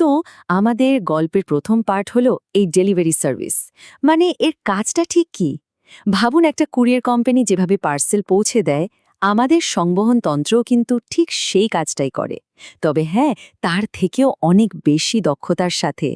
তো আমাদের গল্পের প্রথম পার্ট হলো এই ডেলিভারি সার্ভিস। মানে এর কাজটা ঠিক কি? ভাবুন, একটা কুরিয়ার কোম্পানি যেভাবে পার্সেল পৌঁছে দেয়, আমাদের সংবহন তন্ত্রও কিন্তু ঠিক সেই কাজটাই করে। তবে হ্যাঁ, তার থেকেও অনেক বেশি দক্ষতার সাথে।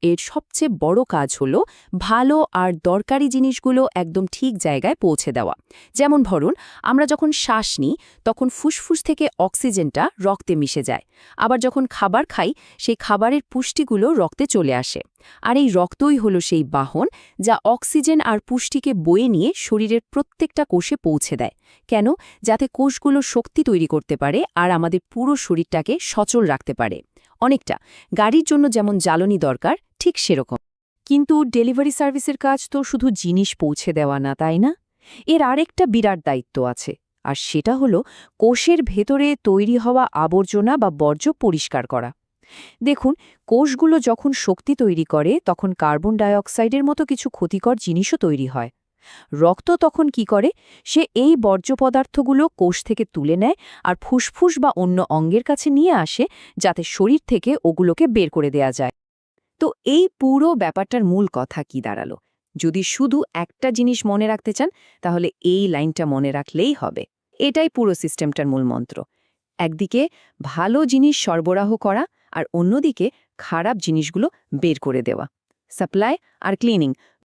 এর সবচেয়ে বড় কাজ হলো ভালো আর দরকারি জিনিসগুলো একদম ঠিক জায়গায় পৌঁছে দেওয়া। যেমন ধরুন, আমরা যখন শ্বাস নিই তখন ফুসফুস থেকে অক্সিজেনটা রক্তে মিশে যায়। আবার যখন খাবার খাই, সেই খাবারের পুষ্টিগুলো রক্তে চলে আসে। আর এই রক্তই হলো সেই বাহন যা অক্সিজেন আর পুষ্টিকে বয়ে নিয়ে শরীরের প্রত্যেকটা কোষে পৌঁছে দেয়। কেন? যাতে কোষগুলো শক্তি তৈরি করতে পারে আর আমাদের পুরো শরীরটাকে সচল রাখতে পারে। অনেকটা গাড়ির জন্য যেমন জ্বালানি দরকার, ঠিক সেরকম। কিন্তু ডেলিভারি সার্ভিসের কাজ তো শুধু জিনিস পৌঁছে দেওয়া না, তাই না? এর আরেকটা বিরাট দায়িত্ব আছে, আর সেটা হলো কোষের ভেতরে তৈরি হওয়া আবর্জনা বা বর্জ্য পরিষ্কার করা। দেখুন, কোষগুলো যখন শক্তি তৈরি করে তখন কার্বন ডাইঅক্সাইডের মতো কিছু ক্ষতিকর জিনিসও তৈরি হয়। রক্ত তখন কি করে? সে এই বর্জ্য পদার্থগুলো কোষ থেকে তুলে নেয় আর ফুসফুস বা অন্য অঙ্গের কাছে নিয়ে আসে, যাতে শরীর থেকে ওগুলোকে বের করে দেয়া যায়। তো এই পুরো ব্যাপারটার মূল কথা কি দাঁড়ালো? যদি শুধু একটা জিনিস মনে রাখতে চান, তাহলে এই লাইনটা মনে রাখলেই হবে। এটাই পুরো সিস্টেমটার মূল মন্ত্র। একদিকে ভালো জিনিস সরবরাহ করা, আর অন্যদিকে খারাপ জিনিসগুলো বের করে দেওয়া। সাপ্লাই আর ক্লিনিং